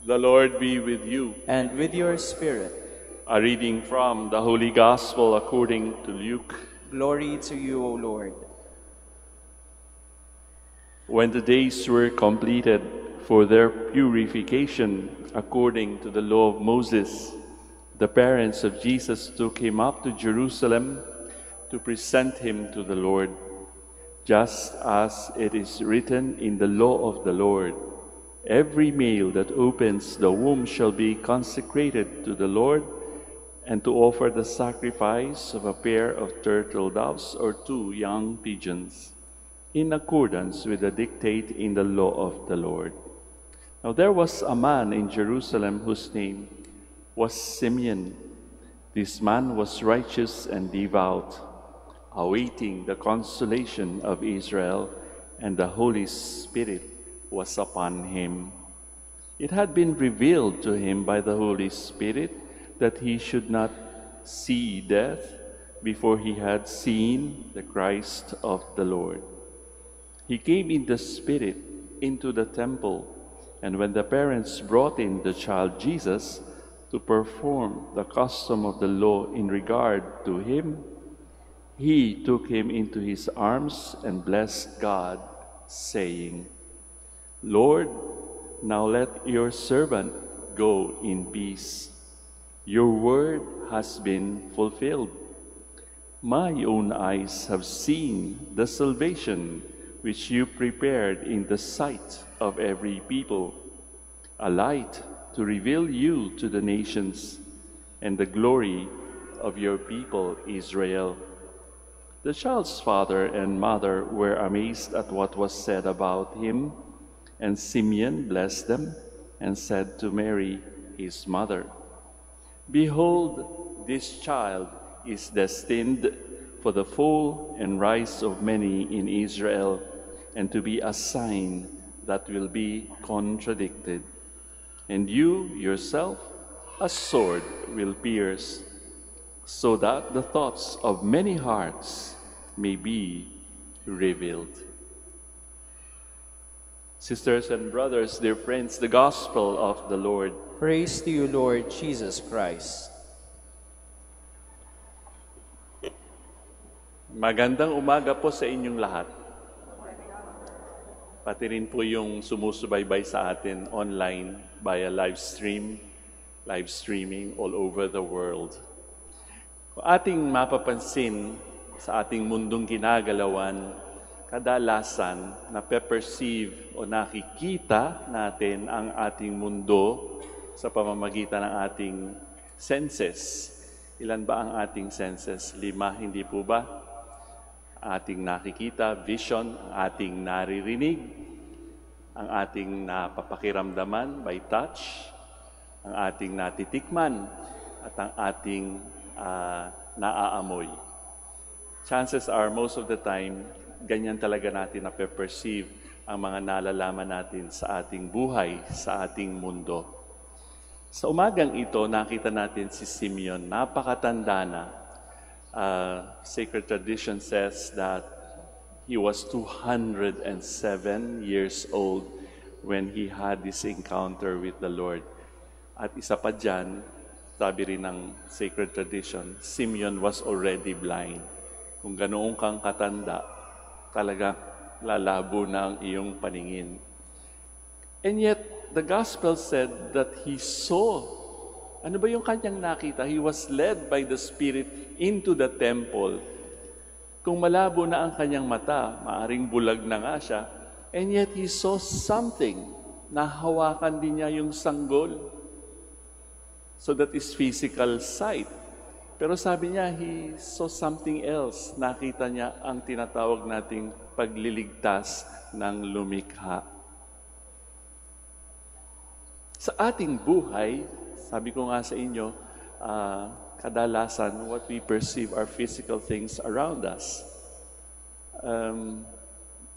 The Lord be with you. And with your spirit. A reading from the Holy Gospel according to Luke. Glory to you, O Lord. When the days were completed for their purification according to the law of Moses, the parents of Jesus took him up to Jerusalem to present him to the Lord, just as it is written in the law of the Lord. Every male that opens the womb shall be consecrated to the Lord, and to offer the sacrifice of a pair of turtle doves or 2 young pigeons, in accordance with the dictate in the law of the Lord. Now there was a man in Jerusalem whose name was Simeon. This man was righteous and devout, awaiting the consolation of Israel, and the Holy Spirit was upon him. It had been revealed to him by the Holy Spirit that he should not see death before he had seen the Christ of the Lord. He came in the Spirit into the temple, and when the parents brought in the child Jesus to perform the custom of the law in regard to him, he took him into his arms and blessed God, saying, Lord, now let your servant go in peace. Your word has been fulfilled. My own eyes have seen the salvation which you prepared in the sight of every people, a light to reveal you to the nations and the glory of your people Israel. The child's father and mother were amazed at what was said about him, and Simeon blessed them and said to Mary, his mother, Behold, this child is destined for the fall and rise of many in Israel, and to be a sign that will be contradicted. And you yourself a sword will pierce, so that the thoughts of many hearts may be revealed. Sisters and brothers, dear friends, the Gospel of the Lord. Praise to you, Lord Jesus Christ. Magandang umaga po sa inyong lahat. Pati rin po yung sumusubaybay sa atin online via live streaming all over the world. Kung ating mapapansin sa ating mundong ginagalawan, kadalasan nape-perceive o nakikita natin ang ating mundo sa pamamagitan ng ating senses. Ilan ba ang ating senses? 5, hindi po ba? Ating nakikita, vision, ang ating naririnig, ang ating napapakiramdaman by touch, ang ating natitikman, at ang ating naaamoy. Chances are, most of the time, ganyan talaga natin na-perceive ang mga nalalaman natin sa ating buhay, sa ating mundo. Sa umagang ito, nakita natin si Simeon, napakatanda na. Sacred tradition says that he was 207 years old when he had this encounter with the Lord. At isa pa dyan, sabi rin ng sacred tradition, Simeon was already blind. Kung ganoon kang katanda, talaga lalabo na ang iyong paningin. And yet, the Gospel said that he saw. Ano ba yung kanyang nakita? He was led by the Spirit into the temple. Kung malabo na ang kanyang mata, maaring bulag na nga siya, and yet he saw something. Nahawakan din niya yung sanggol. So that is physical sight. Pero sabi niya, he saw something else. Nakita niya ang tinatawag nating pagliligtas ng lumikha. Sa ating buhay, sabi ko nga sa inyo, kadalasan what we perceive are physical things around us.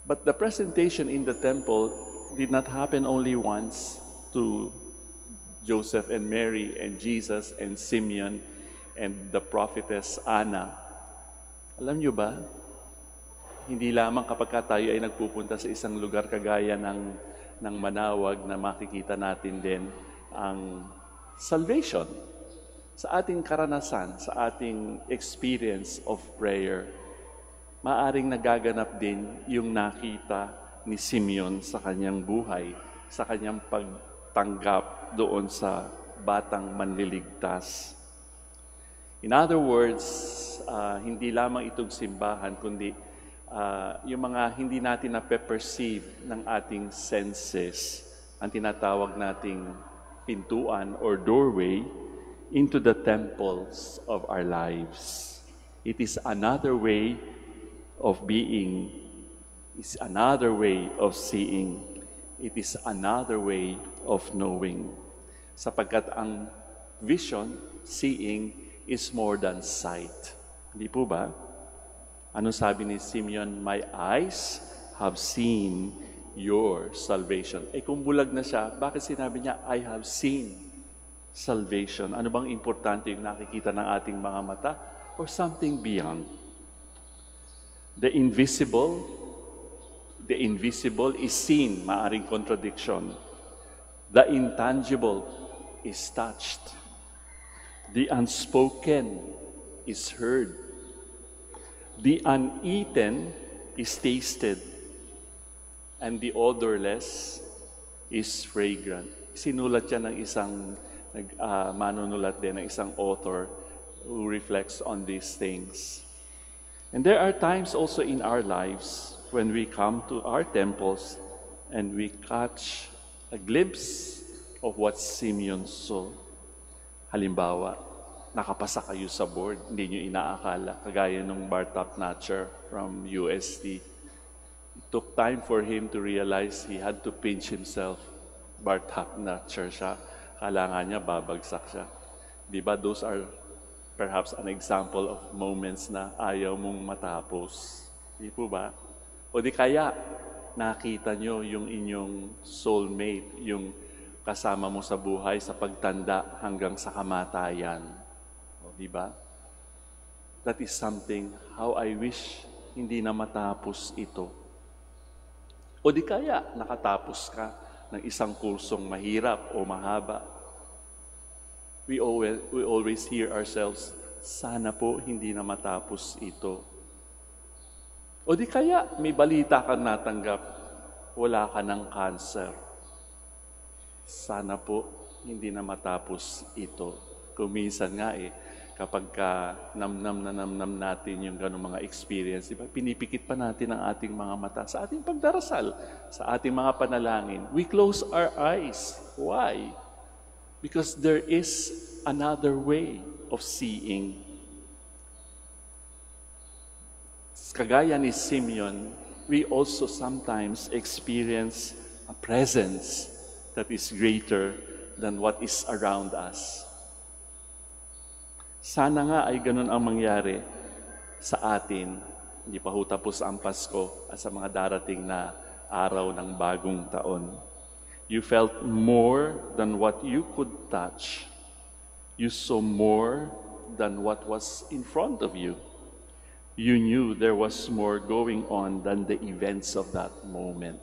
But the presentation in the temple did not happen only once to Joseph and Mary and Jesus and Simeon and the prophetess Anna. Alam niyo ba, hindi lamang kapag tayo ay nagpupunta sa isang lugar kagaya ng Manawag na makikita natin din ang salvation. Sa ating karanasan, sa ating experience of prayer, maaring nagaganap din yung nakita ni Simeon sa kanyang buhay, sa kanyang pagtanggap doon sa batang manliligtas. In other words, hindi lamang itong simbahan, kundi yung mga hindi natin na-perceive ng ating senses, ang tinatawag nating pintuan or doorway into the temples of our lives. It is another way of being. It's another way of seeing. It is another way of knowing. Sapagkat ang vision, seeing, is more than sight. Hindi po ba? Ano sabi ni Simeon? My eyes have seen your salvation. Kung bulag na siya, bakit sinabi niya, I have seen salvation? Ano bang importante yung nakikita ng ating mga mata? Or something beyond? The invisible is seen, maaring contradiction. The intangible is touched. The unspoken is heard. The uneaten is tasted. And the odorless is fragrant. Sinulat yan ng isang manunulat din, ng isang author who reflects on these things. And there are times also in our lives when we come to our temples and we catch a glimpse of what Simeon saw. Halimbawa, nakapasa kayo sa board, hindi nyo inaakala, kagaya nung Bartop Natcher from UST. It took time for him to realize he had to pinch himself. Bartop Natcher siya. Kailangan niya, babagsak siya. Diba, those are perhaps an example of moments na ayaw mong matapos. Di po ba? O di kaya, nakita nyo yung inyong soulmate, yung kasama mo sa buhay, sa pagtanda hanggang sa kamatayan. O di ba? That is something, how I wish hindi na matapos ito. O di kaya, nakatapos ka ng isang kursong mahirap o mahaba. We always hear ourselves, sana po hindi na matapos ito. O di kaya, may balita kang natanggap, wala ka ng cancer. Sana po hindi na matapos ito. Kung minsan nga kapag namnam natin yung ganong mga experience, diba? Pinipikit pa natin ang ating mga mata sa ating pagdarasal, sa ating mga panalangin. We close our eyes. Why? Because there is another way of seeing. Kagaya ni Simeon, we also sometimes experience a presence that is greater than what is around us. Sana nga ay ganun ang mangyari sa atin. Hindi pa ho tapos ang Pasko at sa mga darating na araw ng bagong taon. You felt more than what you could touch. You saw more than what was in front of you. You knew there was more going on than the events of that moment.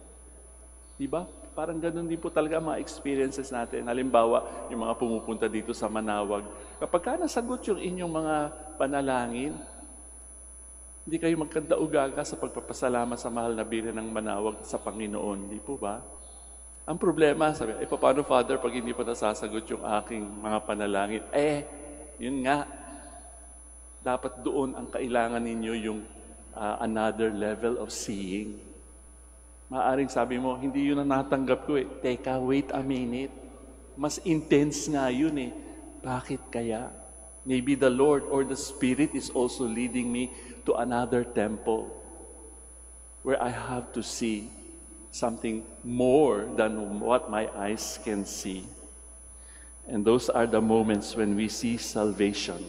Diba? Parang ganun din po talaga mga experiences natin. Halimbawa, yung mga pumupunta dito sa Manawag, kapag ka nasagot yung inyong mga panalangin, hindi kayo magkandaugaga sa pagpapasalamat sa mahal na birin ng Manawag sa Panginoon. Di po ba? Ang problema, sabi, paano Father pag hindi pa nasasagot yung aking mga panalangin? Yun nga. Dapat doon ang kailangan ninyo yung another level of seeing. Maaring sabi mo, hindi yun ang natanggap ko Teka, wait a minute. Mas intense nga yun Bakit kaya? Maybe the Lord or the Spirit is also leading me to another temple where I have to see something more than what my eyes can see. And those are the moments when we see salvation.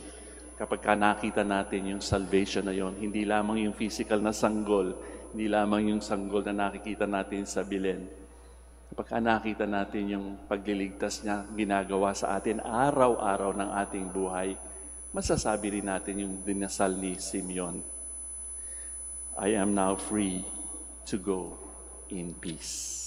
Kapag nakita natin yung salvation na yon, hindi lamang yung physical na sanggol, hindi lamang yung sanggol na nakikita natin sa bilen. Kapag nakita natin yung pagliligtas niya ginagawa sa atin araw-araw ng ating buhay, masasabi rin natin yung dinasal ni Simeon. I am now free to go in peace.